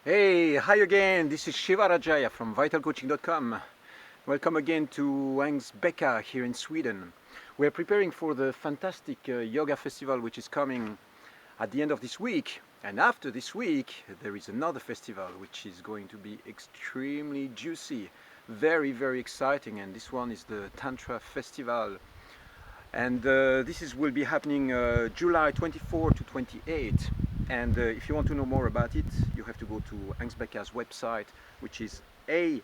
Hey, hi again. This is Shiva Rajaya from vitalcoaching.com. Welcome again to Angsbacka here in Sweden. We're preparing for the fantastic yoga festival which is coming at the end of this week. And after this week, there is another festival which is going to be extremely juicy, very, very exciting. And this one is the Tantra Festival. And will be happening July 24 to 28. And if you want to know more about it, you have to go to Angsbacka's website, which is ANJ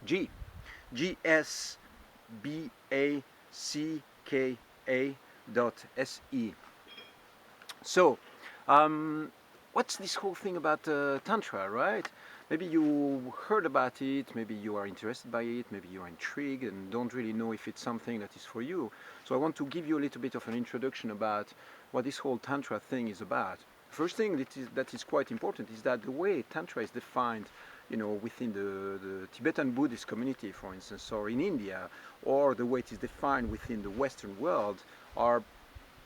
GSBACKA.se. So, what's this whole thing about Tantra, right? Maybe you heard about it, maybe you are interested by it, maybe you're intrigued and don't really know if it's something that is for you. So I want to give you a little bit of an introduction about what this whole Tantra thing is about. First thing that is quite important is that the way Tantra is defined, within the Tibetan Buddhist community, for instance, or in India, or the way it is defined within the Western world, are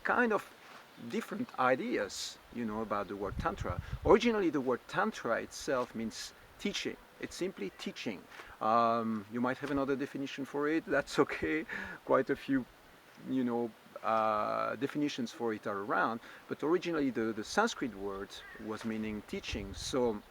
kind of different ideas, about the word Tantra. Originally, the word Tantra itself means teaching. It's simply teaching. You might have another definition for it. That's okay. Quite a few, definitions for it are around. But originally, the Sanskrit word was meaning teaching. So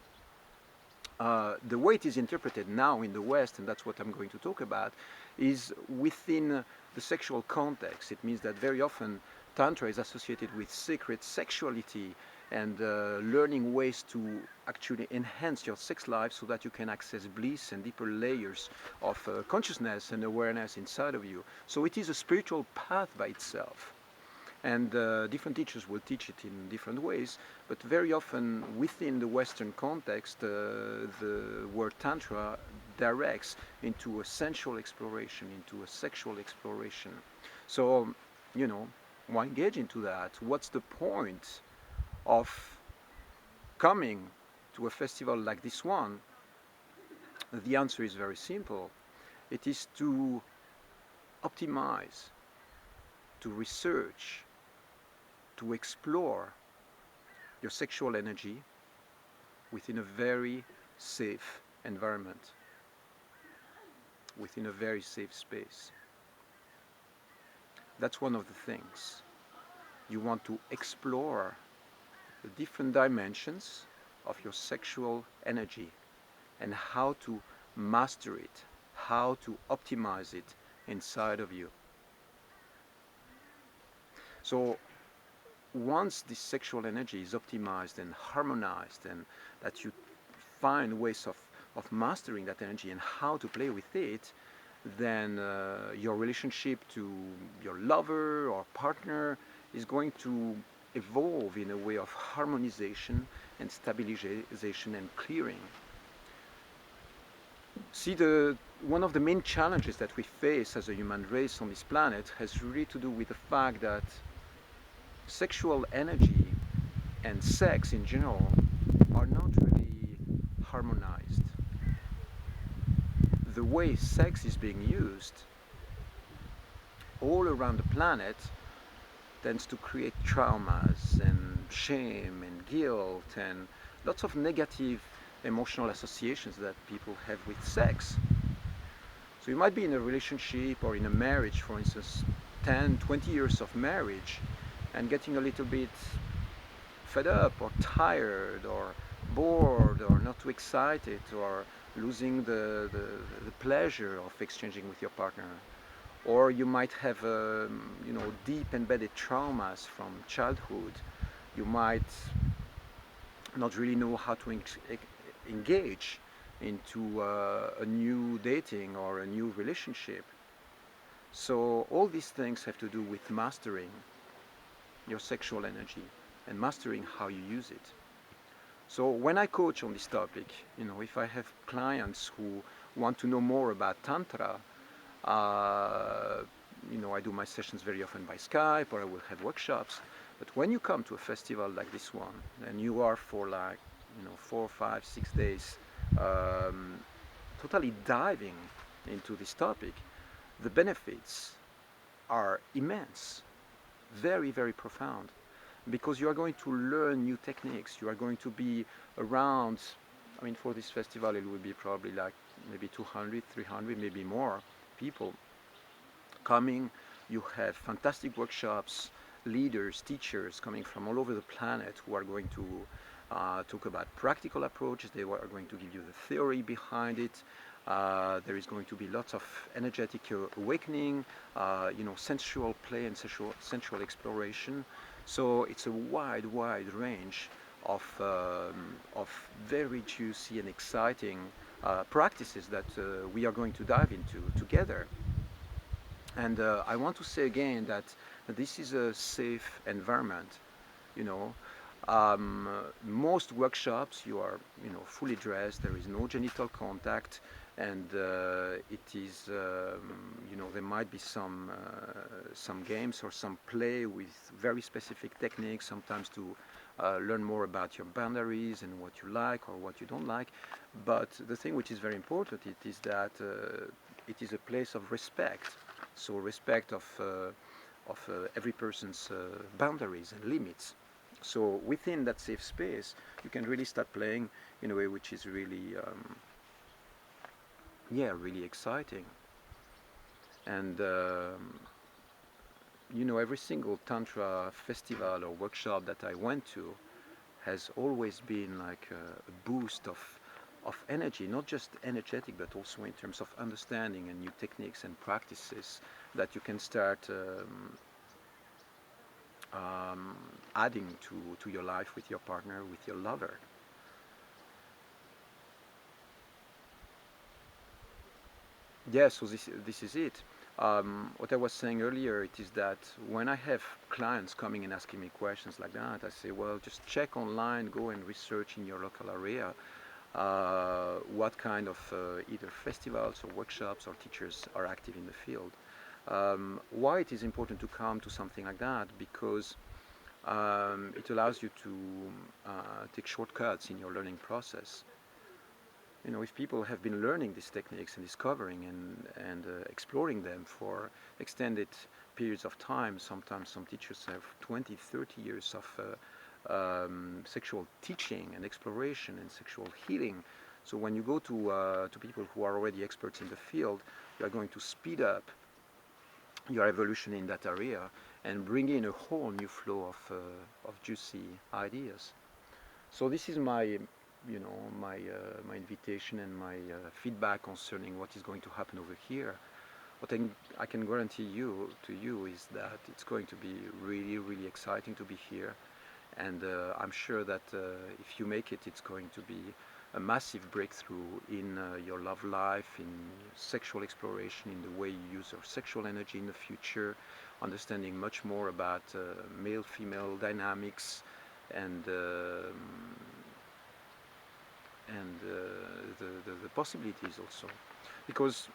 the way it is interpreted now in the West, and that's what I'm going to talk about, is within the sexual context. It means that very often Tantra is associated with sacred sexuality and learning ways to actually enhance your sex life so that you can access bliss and deeper layers of consciousness and awareness inside of you. So it is a spiritual path by itself. And different teachers will teach it in different ways, but very often within the Western context, the word Tantra directs into a sensual exploration, into a sexual exploration. So, why engage into that? What's the point of coming to a festival like this one? The answer is very simple. It is to optimize, to research, to explore your sexual energy within a very safe environment, within a very safe space. That's one of the things. You want to explore the different dimensions of your sexual energy and how to master it, how to optimize it inside of you. So once this sexual energy is optimized and harmonized, and that you find ways of mastering that energy and how to play with it, then your relationship to your lover or partner is going to evolve in a way of harmonization and stabilization and clearing. See, one of the main challenges that we face as a human race on this planet has really to do with the fact that sexual energy and sex in general are not really harmonized. The way sex is being used all around the planet tends to create traumas and shame and guilt and lots of negative emotional associations that people have with sex. So you might be in a relationship or in a marriage, for instance, 10, 20 years of marriage, and getting a little bit fed up or tired or bored or not too excited or losing the pleasure of exchanging with your partner. Or you might have deep embedded traumas from childhood. You might not really know how to engage into a new dating or a new relationship. So all these things have to do with mastering your sexual energy and mastering how you use it. So when I coach on this topic, if I have clients who want to know more about Tantra, I do my sessions very often by Skype, or I will have workshops. But when you come to a festival like this one, and you are for 4, 5, 6 days, totally diving into this topic, the benefits are immense, very, very profound. because you are going to learn new techniques. You are going to be around. I mean, for this festival, it will be probably like maybe 200, 300, maybe more people coming. You have fantastic workshops, leaders, teachers coming from all over the planet who are going to talk about practical approaches. They are going to give you the theory behind it. There is going to be lots of energetic awakening, sensual play and sensual exploration. So it's a wide range of very juicy and exciting practices that we are going to dive into together. And I want to say again that this is a safe environment. You know, most workshops you are fully dressed. There is no genital contact, and it is there might be some games or some play with very specific techniques. Sometimes to learn more about your boundaries and what you like or what you don't like. But the thing which is very important it is that it is a place of respect. So respect of every person's boundaries and limits. So within that safe space, you can really start playing in a way which is really, really exciting. And every single Tantra festival or workshop that I went to has always been like a boost of energy, not just energetic, but also in terms of understanding and new techniques and practices that you can start adding to your life with your partner, with your lover. Yeah, so this is it. What I was saying earlier, it is that when I have clients coming and asking me questions like that, I say, well, just check online, go and research in your local area what kind of either festivals or workshops or teachers are active in the field. Why it is important to come to something like that? Because it allows you to take shortcuts in your learning process. If people have been learning these techniques and discovering and exploring them for extended periods of time, sometimes some teachers have 20, 30 years of sexual teaching and exploration and sexual healing. So when you go to people who are already experts in the field, you are going to speed up your evolution in that area and bring in a whole new flow of juicy ideas. So this is my my invitation and my feedback concerning what is going to happen over here. What I can guarantee to you is that it's going to be really exciting to be here, and I'm sure that if you make it, it's going to be a massive breakthrough in your love life, in sexual exploration, in the way you use your sexual energy in the future, understanding much more about male-female dynamics and the possibilities also, because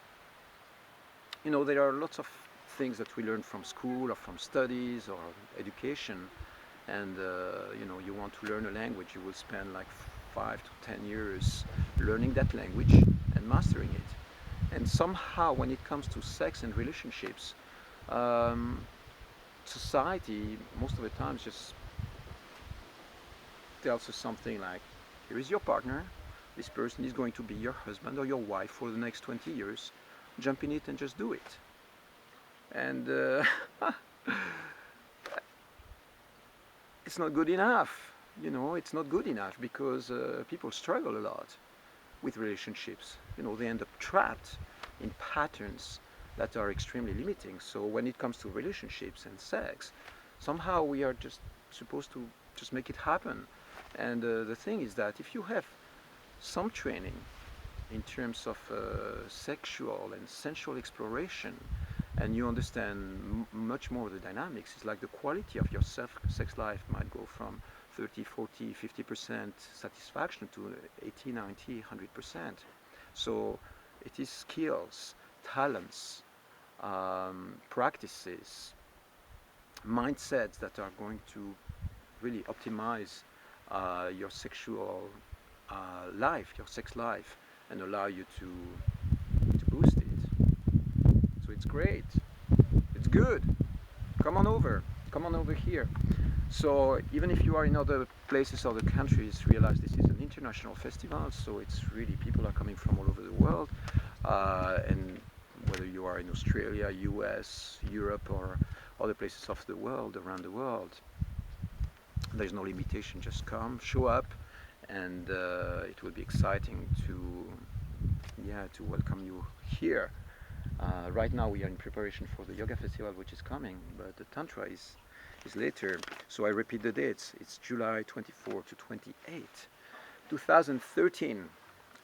there are lots of things that we learn from school or from studies or education, and you want to learn a language, you will spend like 5 to 10 years learning that language and mastering it. And somehow when it comes to sex and relationships, society most of the time just tells us something like, here is your partner, this person is going to be your husband or your wife for the next 20 years, jump in it and just do it. And it's not good enough. It's not good enough because people struggle a lot with relationships. They end up trapped in patterns that are extremely limiting. So when it comes to relationships and sex, somehow we are just supposed to just make it happen. And the thing is that if you have some training in terms of sexual and sensual exploration, and you understand much more the dynamics, it's like the quality of your sex life might go from 30, 40, 50% satisfaction to 80, 90, 100%. So it is skills, talents, practices, mindsets that are going to really optimize your sexual life, your sex life, and allow you to boost it. So it's great. It's good. Come on over. come on over here. So even if you are in other places, other countries, realize this is an international festival, so it's really people are coming from all over the world, and whether you are in Australia, US, Europe, or other places of the world, around the world, there's no limitation. Just come, show up, and it will be exciting to welcome you here. Right now we are in preparation for the yoga festival, which is coming, but the Tantra is later. So I repeat the dates. It's July 24 to 28, 2013.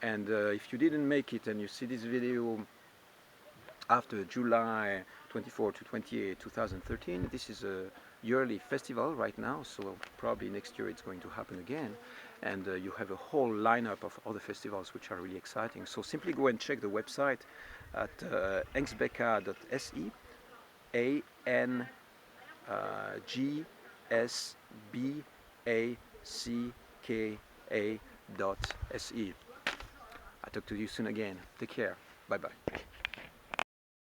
And if you didn't make it and you see this video after July 24 to 28, 2013, this is a yearly festival right now, so probably next year it's going to happen again. And you have a whole lineup of other festivals which are really exciting. So simply go and check the website at angsbacka.se, ANGSBACKA.se. I talk to you soon again. Take care. Bye bye.